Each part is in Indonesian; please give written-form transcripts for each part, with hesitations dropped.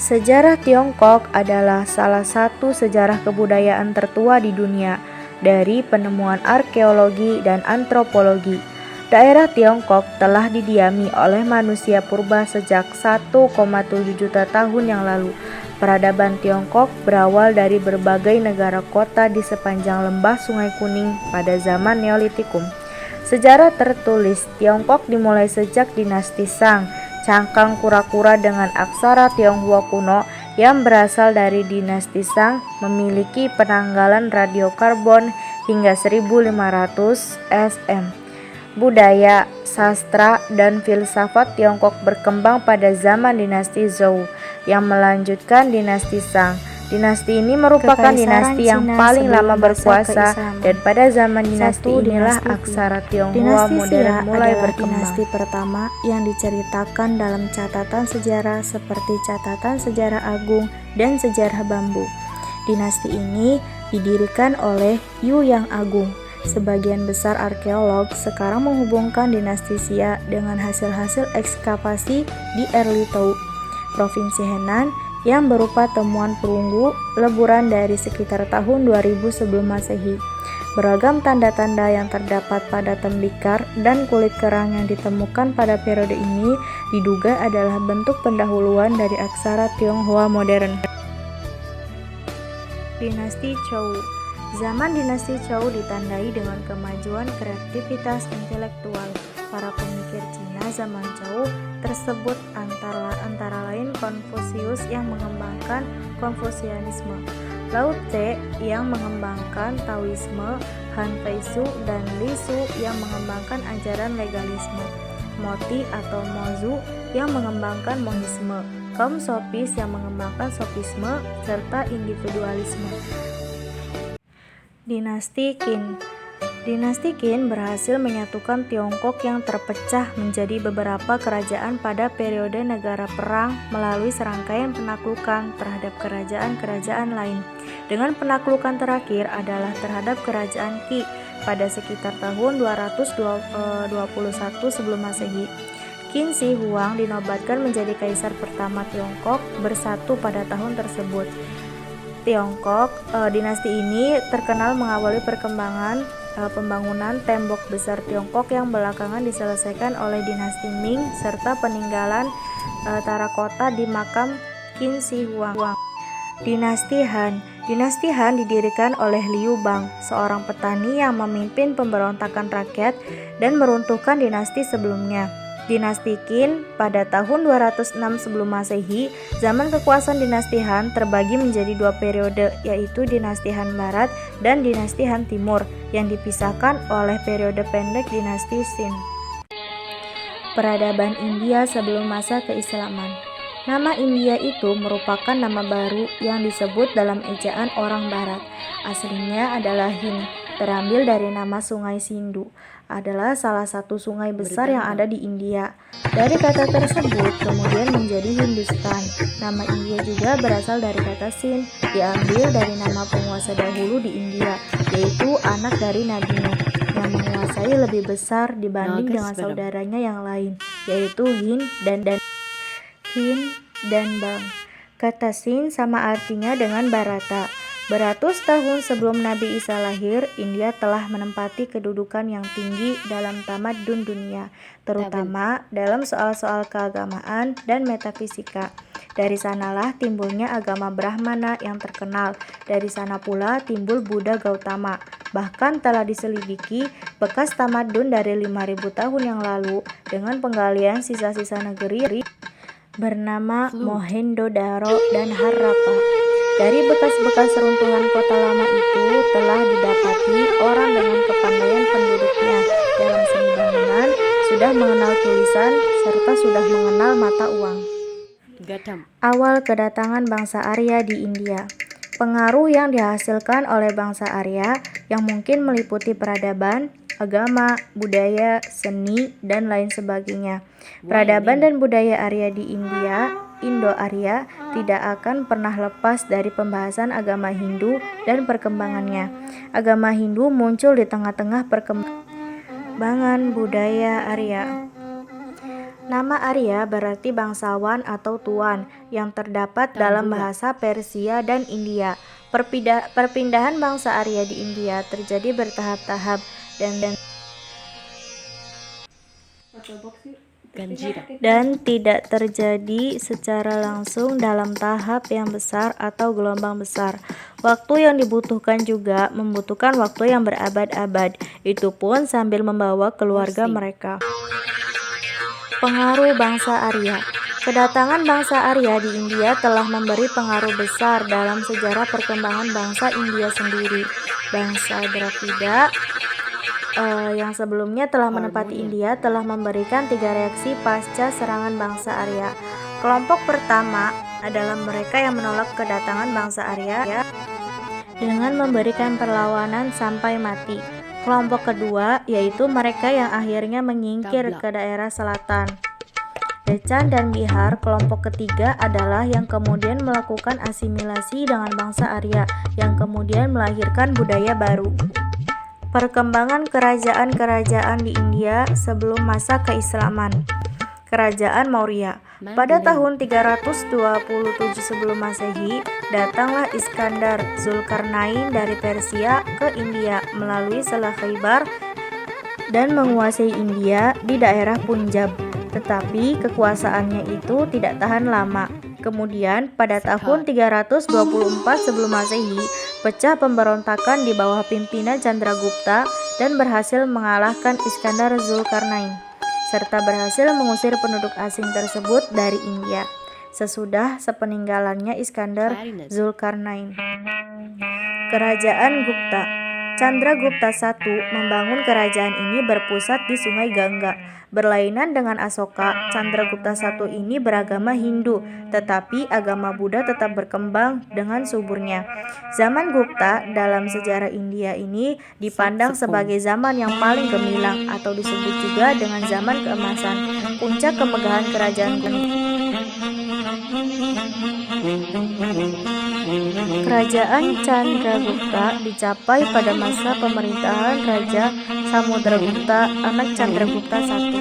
Sejarah Tiongkok adalah salah satu sejarah kebudayaan tertua di dunia dari penemuan arkeologi dan antropologi. Daerah Tiongkok telah didiami oleh manusia purba sejak 1,7 juta tahun yang lalu. Peradaban Tiongkok berawal dari berbagai negara kota di sepanjang lembah Sungai Kuning pada zaman Neolitikum. Sejarah tertulis Tiongkok dimulai sejak dinasti Shang, cangkang kura-kura dengan aksara Tionghoa kuno yang berasal dari dinasti Shang memiliki penanggalan radiokarbon hingga 1500 SM. Budaya, sastra, dan filsafat Tiongkok berkembang pada zaman dinasti Zhou yang melanjutkan dinasti Shang. Dinasti ini merupakan dinasti yang paling lama berkuasa dan pada zaman dinasti inilah aksara Tionghoa modern mulai berkembang. Dinasti pertama yang diceritakan dalam catatan sejarah seperti catatan sejarah agung dan sejarah bambu. Dinasti ini didirikan oleh Yu yang Agung. Sebagian besar arkeolog sekarang menghubungkan dinasti Xia dengan hasil-hasil ekskavasi di Erlitou, Provinsi Henan, yang berupa temuan perunggu leburan dari sekitar tahun 2000 sebelum Masehi. Beragam tanda-tanda yang terdapat pada tembikar dan kulit kerang yang ditemukan pada periode ini diduga adalah bentuk pendahuluan dari aksara Tionghoa modern. Dinasti Zhou. Zaman dinasti Zhou ditandai dengan kemajuan kreativitas intelektual. Para pemikir Cina zaman Zhou tersebut antara lain Konfusius yang mengembangkan Konfusianisme, Lao Tse yang mengembangkan Taoisme, Han Peisu dan Li Su yang mengembangkan ajaran legalisme, Moti atau Mozu yang mengembangkan monisme, kaum Sofis yang mengembangkan sofisme, serta individualisme. Dinasti Qin. Dinasti Qin berhasil menyatukan Tiongkok yang terpecah menjadi beberapa kerajaan pada periode negara perang melalui serangkaian penaklukan terhadap kerajaan-kerajaan lain. Dengan penaklukan terakhir adalah terhadap kerajaan Qi pada sekitar tahun 221 sebelum Masehi. Qin Shi Huang dinobatkan menjadi kaisar pertama Tiongkok bersatu pada tahun tersebut. Dinasti ini terkenal mengawali perkembangan pembangunan tembok besar Tiongkok yang belakangan diselesaikan oleh dinasti Ming serta peninggalan terakota di makam Qin Shi Huang. Dinasti Han. Dinasti Han didirikan oleh Liu Bang, seorang petani yang memimpin pemberontakan rakyat dan meruntuhkan dinasti sebelumnya. Dinasti Qin pada tahun 206 sebelum Masehi. Zaman kekuasaan dinasti Han terbagi menjadi dua periode, yaitu dinasti Han Barat dan dinasti Han Timur, yang dipisahkan oleh periode pendek dinasti Qin. Peradaban India sebelum masa keislaman. Nama India itu merupakan nama baru yang disebut dalam ejaan orang Barat. Aslinya adalah Hind, terambil dari nama sungai Sindhu. Adalah salah satu sungai besar yang ada di India. Dari kata tersebut kemudian menjadi Hindustan. Nama India juga berasal dari kata Sind, diambil dari nama penguasa dahulu di India, yaitu anak dari Nabi Nuh, yang menguasai lebih besar dibanding dengan saudaranya yang lain, yaitu Hind dan Bang. Kata Sind sama artinya dengan Bharata. Beratus tahun sebelum Nabi Isa lahir, India telah menempati kedudukan yang tinggi dalam tamadun dunia, terutama dalam soal-soal keagamaan dan metafisika. Dari sanalah timbulnya agama Brahmana yang terkenal. Dari sana pula timbul Buddha Gautama. Bahkan telah diselidiki bekas tamadun dari 5.000 tahun yang lalu dengan penggalian sisa-sisa negeri bernama Mohenjo-daro dan Harappa. Dari bekas-bekas runtuhan kota lama itu telah didapati orang dengan kepandaian penduduknya dalam seni bangunan, sudah mengenal tulisan, serta sudah mengenal mata uang. Awal kedatangan bangsa Arya di India. Pengaruh yang dihasilkan oleh bangsa Arya yang mungkin meliputi peradaban, agama, budaya, seni, dan lain sebagainya. Peradaban dan budaya Arya di India, Indo-Arya, tidak akan pernah lepas dari pembahasan agama Hindu dan perkembangannya. Agama Hindu muncul di tengah-tengah perkembangan budaya Arya. Nama Arya berarti bangsawan atau tuan yang terdapat dalam bahasa Persia dan India. Perpindahan bangsa Arya di India terjadi bertahap-tahap dan tidak terjadi secara langsung dalam tahap yang besar atau gelombang besar. Waktu yang dibutuhkan juga membutuhkan waktu yang berabad-abad, itu pun sambil membawa keluarga mereka. Pengaruh bangsa Arya. Kedatangan bangsa Arya di India telah memberi pengaruh besar dalam sejarah perkembangan bangsa India sendiri. Bangsa Dravida yang sebelumnya telah menempati India telah memberikan 3 reaksi pasca serangan bangsa Arya. Kelompok pertama adalah mereka yang menolak kedatangan bangsa Arya dengan memberikan perlawanan sampai mati. Kelompok kedua yaitu mereka yang akhirnya menyingkir ke daerah selatan, Deccan dan Bihar. Kelompok ketiga adalah yang kemudian melakukan asimilasi dengan bangsa Arya yang kemudian melahirkan budaya baru. Perkembangan kerajaan-kerajaan di India sebelum masa keislaman. Kerajaan Maurya. Pada tahun 327 sebelum Masehi, datanglah Iskandar Zulkarnain dari Persia ke India melalui Selat Khaybar dan menguasai India di daerah Punjab. Tetapi kekuasaannya itu tidak tahan lama. Kemudian pada tahun 324 sebelum Masehi, pecah pemberontakan di bawah pimpinan Chandragupta dan berhasil mengalahkan Iskandar Zulkarnain, serta berhasil mengusir penduduk asing tersebut dari India. Sesudah sepeninggalannya Iskandar Zulkarnain. Kerajaan Gupta. Chandragupta I membangun kerajaan ini berpusat di Sungai Gangga. Berlainan dengan Asoka, Chandragupta I ini beragama Hindu, tetapi agama Buddha tetap berkembang dengan suburnya. Zaman Gupta dalam sejarah India ini dipandang sebagai zaman yang paling gemilang atau disebut juga dengan zaman keemasan. Puncak kemegahan kerajaan Kerajaan Chandragupta dicapai pada masa pemerintahan Raja Samudragupta, anak Chandragupta I.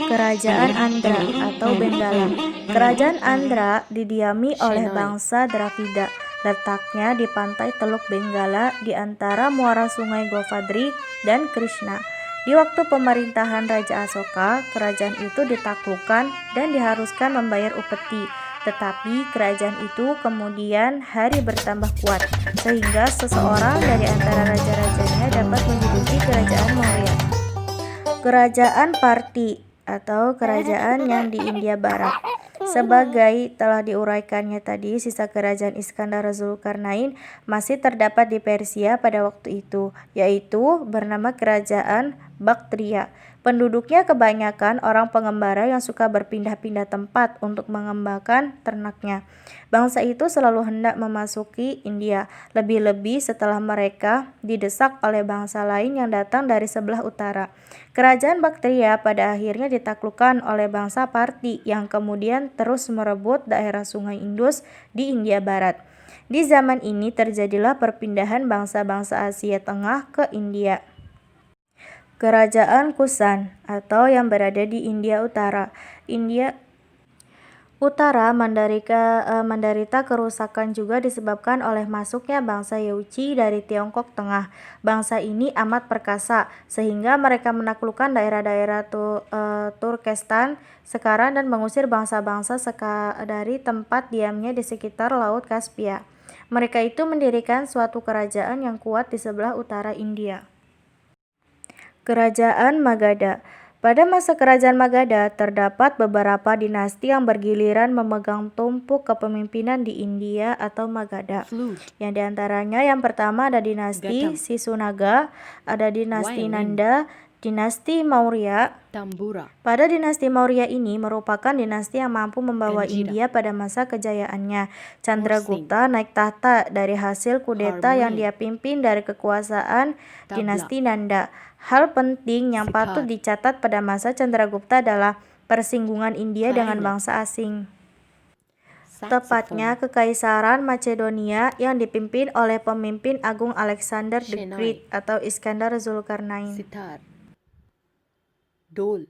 Kerajaan Andhra atau Bengala. Kerajaan Andhra didiami oleh bangsa Dravida. Letaknya di pantai Teluk Benggala di antara muara sungai Govadri dan Krishna. Di waktu pemerintahan Raja Asoka, kerajaan itu ditaklukkan dan diharuskan membayar upeti. Tetapi kerajaan itu kemudian hari bertambah kuat, sehingga seseorang dari antara raja-rajanya dapat menduduki kerajaan Maurya. Kerajaan Parthi atau kerajaan yang di India Barat. Sebagai telah diuraikannya tadi, sisa kerajaan Iskandar Zulkarnain masih terdapat di Persia pada waktu itu, yaitu bernama Kerajaan Baktria. Penduduknya kebanyakan orang pengembara yang suka berpindah-pindah tempat untuk mengembangkan ternaknya. Bangsa itu selalu hendak memasuki India, lebih-lebih setelah mereka didesak oleh bangsa lain yang datang dari sebelah utara. Kerajaan Baktria pada akhirnya ditaklukkan oleh bangsa Parthi yang kemudian terus merebut daerah Sungai Indus di India Barat. Di zaman ini terjadilah perpindahan bangsa-bangsa Asia Tengah ke India. Kerajaan Kusan atau yang berada di India Utara. India Utara menderita kerusakan juga disebabkan oleh masuknya bangsa Yuezhi dari Tiongkok Tengah. Bangsa ini amat perkasa sehingga mereka menaklukkan daerah-daerah Turkestan sekarang dan mengusir bangsa-bangsa dari tempat diamnya di sekitar Laut Kaspia. Mereka itu mendirikan suatu kerajaan yang kuat di sebelah utara India. Kerajaan Magadha. Pada masa kerajaan Magadha terdapat beberapa dinasti yang bergiliran memegang tumpuk kepemimpinan di India atau Magadha. Yang diantaranya yang pertama ada dinasti Sisunaga, ada dinasti Nanda, dinasti Maurya. Pada dinasti Maurya ini merupakan dinasti yang mampu membawa India pada masa kejayaannya. Chandragupta naik tahta dari hasil kudeta yang dia pimpin dari kekuasaan dinasti Nanda. Hal penting yang patut dicatat pada masa Chandragupta adalah persinggungan India dengan bangsa asing. Tepatnya Kekaisaran Macedonia yang dipimpin oleh pemimpin agung Alexander the Great atau Iskandar Zulkarnain. Dol